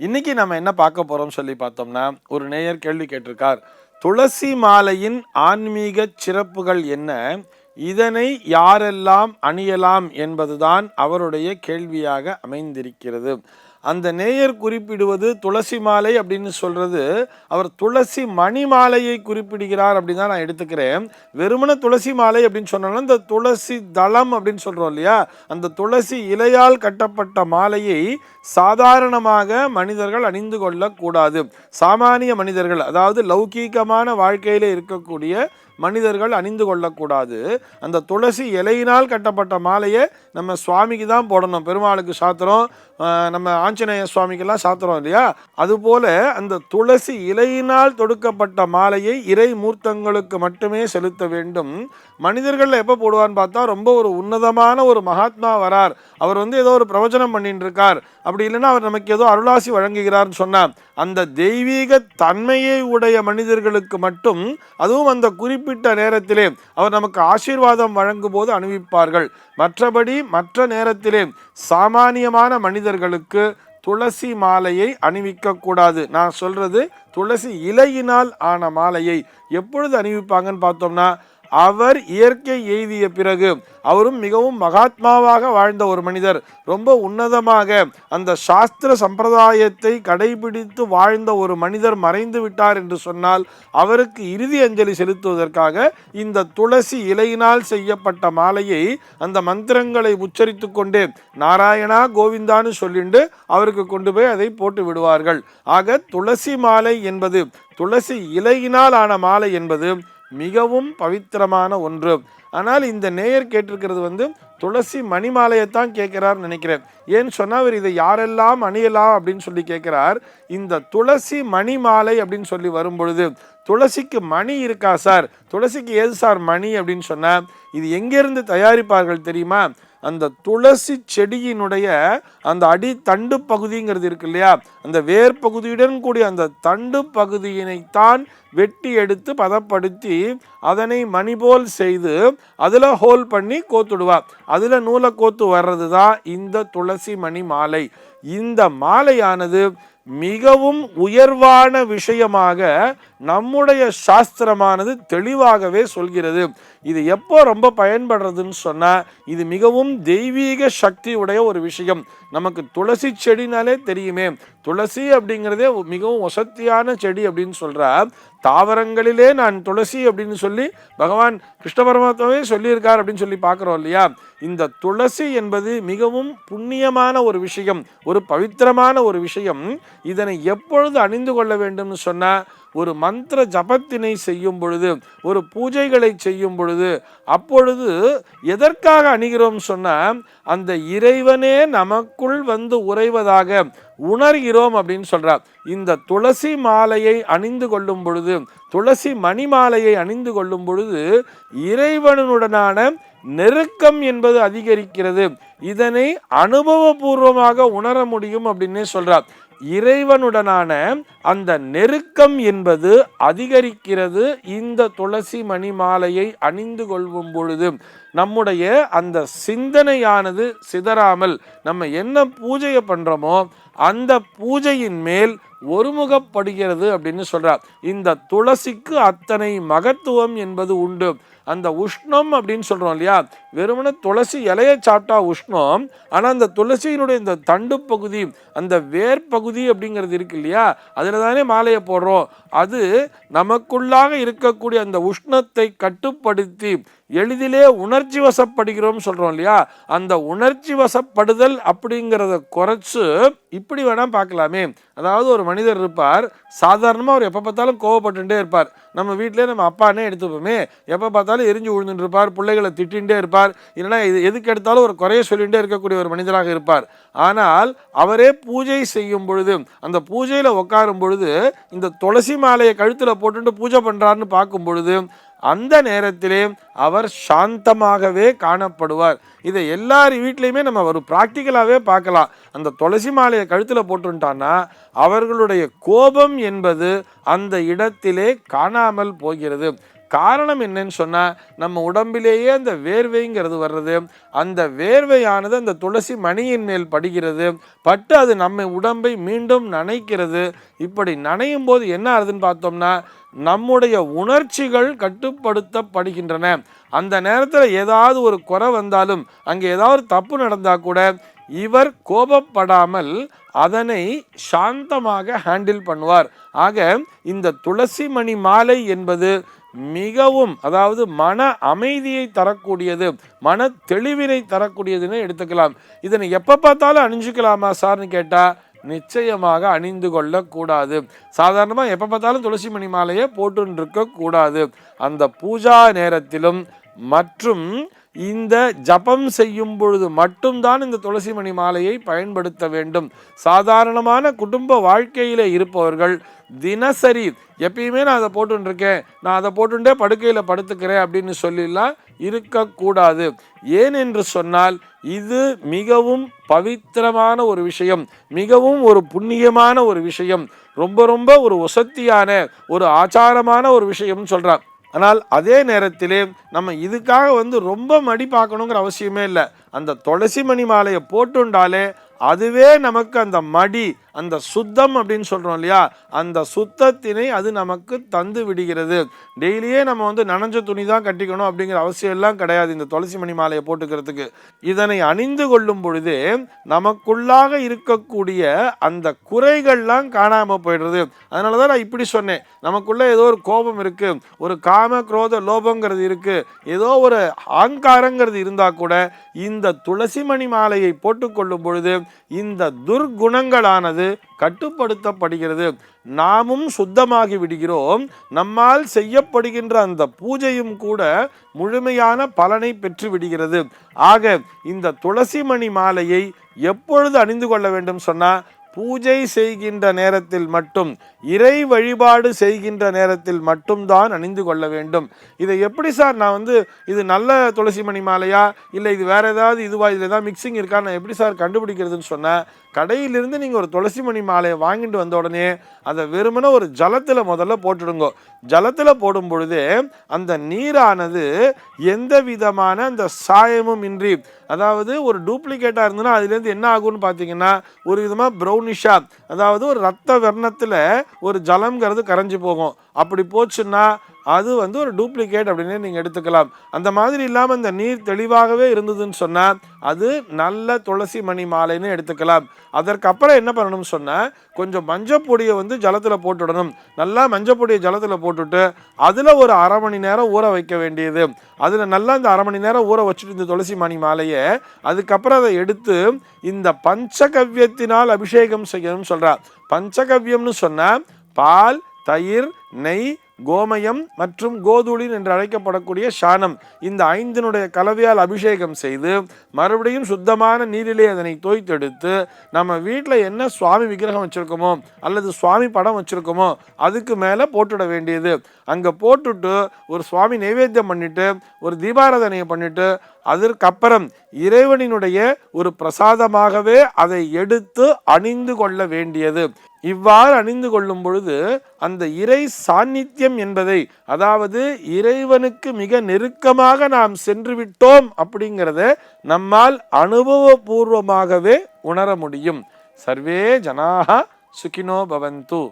இன்னைக்கு நம்ம என்ன பார்க்க போறோம் சொல்லி பார்த்தோம்னா, ஒரு நேயர் கேள்வி கேட்டிருக்கார். துளசி மாலையின் ஆன்மீக சிறப்புகள் என்ன? இதனை யாரெல்லாம் அணியலாம் என்பதுதான் அவருடைய கேள்வியாக அமைந்திருக்கிறது. அந்த நேயர் குறிப்பிடுவது துளசி மாலை அப்படின்னு சொல்றது, அவர் துளசி மணி மாலையை குறிப்பிடுகிறார் அப்படின்னு தான் நான் எடுத்துக்கிறேன். வெறுமன துளசி மாலை அப்படின்னு சொன்னோம்னா இந்த துளசி தளம் அப்படின்னு சொல்றோம் இல்லையா, அந்த துளசி இலையால் கட்டப்பட்ட மாலையை சாதாரணமாக மனிதர்கள் அணிந்து கொள்ளக்கூடாது. சாமானிய மனிதர்கள், அதாவது லௌகீகமான வாழ்க்கையில இருக்கக்கூடிய மனிதர்கள் அணிந்து கொள்ளக்கூடாது. அந்த துளசி இலையினால் கட்டப்பட்ட மாலையை நம்ம சுவாமிக்கு தான் போடணும். பெருமாளுக்கு சாத்துறோம், நம்ம ஆஞ்சநேய சுவாமிக்கெல்லாம் சாத்துறோம் இல்லையா, அதுபோல அந்த துளசி இலையினால் தொடுக்கப்பட்ட மாலையை இறை மூர்த்தங்களுக்கு மட்டுமே செலுத்த வேண்டும். மனிதர்கள் எப்போ போடுவான்னு பார்த்தா, ரொம்ப ஒரு உன்னதமான ஒரு மகாத்மா வரார், அவர் ஏதோ ஒரு பிரவச்சனம் பண்ணிட்டு இருக்கார், அப்படி இல்லைன்னா அவர் நமக்கு ஏதோ அருளாசி வழங்குகிறார்னு சொன்னார், அந்த தெய்வீக தன்மையை உடைய மனிதர்களுக்கு மட்டும், அதுவும் அந்த குறிப்பிட்ட நேரத்திலே அவர் நமக்கு ஆசீர்வாதம் வழங்கும் போது அணிவிப்பார்கள். மற்றபடி மற்ற நேரத்திலே சாமானியமான மனிதர்களுக்கு துளசி மாலையை அணிவிக்க கூடாது. நான் சொல்றது துளசி இலையினால் ஆன மாலையை எப்பொழுது அணிவிப்பாங்கன்னு பார்த்தோம்னா, அவர் இயற்கை எய்திய பிறகு, அவரும் மிகவும் மகாத்மாவாக வாழ்ந்த ஒரு மனிதர், ரொம்ப உன்னதமாக அந்த சாஸ்திர சம்பிரதாயத்தை கடைபிடித்து வாழ்ந்த ஒரு மனிதர் மறைந்து விட்டார் என்று சொன்னால், அவருக்கு இறுதி அஞ்சலி செலுத்துவதற்காக இந்த துளசி இலையினால் செய்யப்பட்ட மாலையை அந்த மந்திரங்களை உச்சரித்து கொண்டே நாராயணா கோவிந்தான்னு சொல்லிண்டு அவருக்கு கொண்டு போய் அதை போட்டு விடுவார்கள். ஆக துளசி மாலை என்பது, துளசி இலையினால் ஆன மாலை என்பது மிகவும் பவித்திரமான ஒன்று. ஆனால் இந்த நேயர் கேட்டிருக்கிறது துளசி மணி மாலையைத்தான் கேட்கிறார் நினைக்கிறேன். ஏன்னு சொன்னா, அவர் இதை யாரெல்லாம் அணியலாம் அப்படின்னு சொல்லி கேட்கிறார். இந்த துளசி மணி மாலை அப்படின்னு சொல்லி வரும் பொழுது, துளசிக்கு மணி இருக்கா சார், துளசிக்கு ஏது சார் மணி அப்படின்னு சொன்னா, இது எங்கிருந்து தயாரிப்பார்கள் தெரியுமா? அந்த துளசி செடியினுடைய அந்த அடி தண்டு பகுதிங்கிறது இருக்கு இல்லையா, அந்த வேர் பகுதியுடன் கூடிய அந்த தண்டு பகுதியினைத்தான் வெட்டி எடுத்து பதப்படுத்தி அதனை மணி போல் செய்து அதில் ஹோல் பண்ணி கோத்துடுவார். அதில் நூலை கோத்து வர்றது தான் இந்த துளசி மணி மாலை. இந்த மாலையானது மிகவும் உயர்வான விஷயமாக நம்முடைய சாஸ்திரமானது தெளிவாகவே சொல்கிறது. இது எப்போ ரொம்ப பயன்படுறதுன்னு சொன்னால், இது மிகவும் தெய்வீக சக்தி உடைய ஒரு விஷயம். நமக்கு துளசி செடினாலே தெரியுமே, துளசி அப்படிங்கிறதே மிகவும் வசத்தியான செடி அப்படின்னு சொல்கிறா. தாவரங்களிலே நான் துளசி அப்படின்னு சொல்லி பகவான் கிருஷ்ண பரமாத்மாவே சொல்லியிருக்கார் அப்படின்னு சொல்லி பார்க்குறோம் இல்லையா. இந்த துளசி என்பது மிகவும் புண்ணியமான ஒரு விஷயம், ஒரு பவித்திரமான ஒரு விஷயம். இதனை எப்பொழுது அணிந்து கொள்ள வேண்டும்னு சொன்னால், ஒரு மந்திர ஜபத்தினை செய்யும் பொழுது, ஒரு பூஜைகளை செய்யும் பொழுது, அப்பொழுது எதற்காக அணிகிறோம் சொன்னால், அந்த இறைவனே நமக்குள் உறைவதாக உணர்கிறோம் அப்படின்னு சொல்றார். இந்த துளசி மாலையை அணிந்து கொள்ளும் பொழுது, துளசி மணி மாலையை அணிந்து கொள்ளும் பொழுது இறைவனுடனான நெருக்கம் என்பது அதிகரிக்கிறது. இதனை அனுபவபூர்வமாக உணர முடியும் அப்படின்னே சொல்றார். இறைவனுடனான அந்த நெருக்கம் என்பது அதிகரிக்கிறது இந்த துளசி மணி மாலையை அணிந்து கொள்ளும் பொழுது. நம்முடைய அந்த சிந்தனையானது சிதறாமல், நம்ம என்ன பூஜையை பண்றோமோ அந்த பூஜையின் மேல் ஒருமுகப்படுகிறது அப்படின்னு சொல்றார். இந்த துளசிக்கு அத்தனை மகத்துவம் என்பது உண்டு. அந்த உஷ்ணம் அப்படின்னு சொல்றோம் இல்லையா, வெறுமனே துளசி இலையை சாப்பிட்டா உஷ்ணம், ஆனால் அந்த துளசியினுடைய இந்த தண்டு பகுதி, அந்த வேர் பகுதி அப்படிங்கிறது இருக்கு இல்லையா, அதில் தானே மாலையை போடுறோம். அது நமக்குள்ளாக இருக்கக்கூடிய அந்த உஷ்ணத்தை கட்டுப்படுத்தி எளிதிலே உணர்ச்சி வசப்படுகிறோம் சொல்றோம் இல்லையா, அந்த உணர்ச்சி வசப்படுதல் அப்படிங்கிறத குறைச்சு இப்படி வேணா பார்க்கலாமே. அதாவது ஒரு மனிதர் இருப்பார், சாதாரணமாக அவர் எப்போ பார்த்தாலும் கோவப்பட்டுட்டே இருப்பார். நம்ம வீட்டிலே நம்ம அப்பானே எடுத்துப்போமே, எப்போ பார்த்தாலும் எரிஞ்சு விழுந்துட்டு இருப்பார், பிள்ளைகளை திட்டிகிட்டே இருப்பார், இல்லைன்னா இது எதுக்கு எடுத்தாலும் ஒரு குறைய சொல்லிகிட்டே இருக்கக்கூடிய ஒரு மனிதராக இருப்பார். ஆனால் அவரே பூஜை செய்யும் பொழுது, அந்த பூஜையில் உட்காரும் பொழுது இந்த துளசி மாலையை கழுத்தில் போட்டுட்டு பூஜை பண்ணுறாருன்னு பார்க்கும் பொழுது அந்த நேரத்திலே அவர் சாந்தமாகவே காணப்படுவார். இதை எல்லார் வீட்லையுமே நம்ம ஒரு ப்ராக்டிக்கலாகவே பார்க்கலாம். அந்த துளசி மாலையை கழுத்தில் போட்டுட்டான்னா அவர்களுடைய கோபம் என்பது அந்த இடத்திலே காணாமல் போகிறது. காரணம் என்னன்னு சொன்னா, நம்ம உடம்பிலேயே அந்த வேர்வைங்கிறது வர்றது, அந்த வேர்வையானது அந்த துளசி மணியின் மேல் படுகிறது, பட்டு அது நம்ம உடம்பை மீண்டும் நனைக்கிறது. இப்படி நனையும் போது என்ன ஆகுதுன்னு பார்த்தோம்னா, நம்முடைய உணர்ச்சிகள் கட்டுப்படுத்தப்படுகின்றன. அந்த நேரத்தில் ஏதாவது ஒரு குறை வந்தாலும், அங்கே ஏதாவது தப்பு நடந்தா கூட இவர் கோபப்படாமல் அதனை சாந்தமாக ஹேண்டில் பண்ணுவார். ஆக இந்த துளசி மணி மாலை என்பது மிகவும், அதாவது மன அமைதியை தரக்கூடியது, மன தெளிவினை தரக்கூடியதுன்னு எடுத்துக்கலாம். இதனை எப்போ பார்த்தாலும் அணிஞ்சுக்கலாமா சார்னு கேட்டால் நிச்சயமாக அணிந்து கொள்ளக்கூடாது. சாதாரணமாக எப்போ பார்த்தாலும் துளசி மணி மாலையை போட்டு இருக்கக்கூடாது. அந்த பூஜா நேரத்திலும் மற்றும் இந்த ஜபம் செய்யும் பொழுது மட்டும்தான் இந்த துளசி மணி மாலையை பயன்படுத்த வேண்டும். சாதாரணமான குடும்ப வாழ்க்கையில் இருப்பவர்கள் தினசரி எப்பயுமே நான் அதை போட்டுருக்கேன், நான் அதை போட்டுட்டே படுக்கையில் படுத்துக்கிறேன் அப்படின்னு சொல்லிலாம் இருக்கக்கூடாது. ஏன் என்று சொன்னால் இது மிகவும் பவித்திரமான ஒரு விஷயம், மிகவும் ஒரு புண்ணியமான ஒரு விஷயம், ரொம்ப ரொம்ப ஒரு வசத்தியான ஒரு ஆச்சாரமான ஒரு விஷயம்னு சொல்கிறான். ஆனால் அதே நேரத்திலே நம்ம இதுக்காக ரொம்ப மடி பார்க்கணுங்கிற அவசியமே இல்லை. அந்த துளசி மணி மாலையை போட்டுண்டாலே அதுவே நமக்கு அந்த மடி, அந்த சுத்தம் அப்படின்னு சொல்கிறோம் இல்லையா, அந்த சுத்தத்தினை அது நமக்கு தந்து விடுகிறது. டெய்லியே நம்ம நனைஞ்ச துணி தான் கட்டிக்கணும் அப்படிங்கிற அவசியம் எல்லாம் கிடையாது இந்த துளசி மணி மாலையை போட்டுக்கிறதுக்கு. இதனை அணிந்து கொள்ளும் பொழுதே நமக்குள்ளாக இருக்கக்கூடிய அந்த குறைகள்லாம் காணாமல் போயிடுறது. அதனால தான் நான் இப்படி சொன்னேன், நமக்குள்ள ஏதோ ஒரு கோபம் இருக்குது, ஒரு காம குரோத லோபங்கிறது இருக்குது, ஏதோ ஒரு ஆங்காரங்கிறது இருந்தால் கூட இந்த துளசி மணி மாலையை போட்டுக்கொள்ளும் பொழுது இந்த துர்குணங்களானது கட்டுப்படுத்தப்படுகிறது. நாமும் சுத்தமாகி விடுகிறோம். நம்மால் செய்யப்படுகின்ற அந்த பூஜையும் கூட முழுமையான பலனை பெற்று விடுகிறது. ஆக இந்த துளசி மணி மாலையை எப்பொழுது அணிந்து கொள்ள வேண்டும் சொன்னா, பூஜை செய்கின்ற நேரத்தில் மட்டும், இறை வழிபாடு செய்கின்ற நேரத்தில் மட்டும்தான் அணிந்து கொள்ள வேண்டும். இதை எப்படி சார் நான் இது நல்ல துளசி மணி மாலையா இல்லை இது வேற ஏதாவது இதுவா, இதில் ஏதாவது மிக்சிங் இருக்கா, நான் எப்படி சார் கண்டுபிடிக்கிறதுன்னு சொன்னால், கடையிலிருந்து நீங்கள் ஒரு துளசி மணி மாலையை வாங்கிட்டு வந்த உடனே அதை வெறுமனே ஒரு ஜலத்தில் முதல்ல போட்டுடுங்க. ஜலத்தில் போடும் பொழுதே அந்த நீரானது எந்த விதமான அந்த சாயமும் இன்றி, அதாவது ஒரு டூப்ளிகேட்டாக இருந்ததுன்னா அதுலேருந்து என்ன ஆகும்னு பார்த்தீங்கன்னா ஒரு விதமாக ப்ரௌனிஷா, அதாவது ஒரு ரத்த வர்ணத்தில் ஒரு ஜலம்ங்கிறது கரைஞ்சி போகும். அப்படி போச்சுன்னா அது ஒரு டூப்ளிகேட் அப்படின்னு நீங்கள் எடுத்துக்கலாம். அந்த மாதிரி இல்லாமல் அந்த நீர் தெளிவாகவே இருந்ததுன்னு சொன்னால் அது நல்ல துளசி மணி மாலைன்னு எடுத்துக்கலாம். அதற்கப்புறம் என்ன பண்ணணும்னு சொன்னால், கொஞ்சம் மஞ்சப்பொடியை ஜலத்தில் போட்டுவிடணும். நல்லா மஞ்சப்பொடியை ஜலத்தில் போட்டுட்டு அதில் ஒரு அரை மணி நேரம் ஊற வைக்க வேண்டியது. அதில் நல்லா இந்த அரை மணி நேரம் ஊற வச்சுட்டு இந்த துளசி மணி மாலையை அதுக்கப்புறம் அதை எடுத்து இந்த பஞ்சகவ்யத்தினால் அபிஷேகம் செய்யணும்னு சொல்கிறார். பஞ்சகவ்யம்னு சொன்னால் பால், தயிர், நெய், கோமயம் மற்றும் கோதூளின் என்று அழைக்கப்படக்கூடிய சாணம், இந்த ஐந்தினுடைய கலவையால் அபிஷேகம் செய்து மறுபடியும் சுத்தமான நீரிலே அதனை தோய்த்தெடுத்து நம்ம வீட்டில் என்ன சுவாமி விக்கிரகம் வச்சுருக்கோமோ அல்லது சுவாமி படம் வச்சுருக்கோமோ அதுக்கு மேலே போட்டுட வேண்டியது. அங்கே போட்டுட்டு ஒரு சுவாமி நைவேத்தியம் பண்ணிவிட்டு ஒரு தீபாராதனையை பண்ணிவிட்டு அதற்கப்புறம் இறைவனினுடைய ஒரு பிரசாதமாகவே அதை எடுத்து அணிந்து கொள்ள வேண்டியது. இவ்வாறு அணிந்து கொள்ளும் பொழுது அந்த இறை சாநித்தியம் என்பதை, அதாவது இறைவனுக்கு மிக நெருக்கமாக நாம் சென்று விட்டோம் அப்படிங்கிறத நம்மால் அனுபவபூர்வமாகவே உணர முடியும். சர்வே ஜனாஹ சுகினோ பவந்து.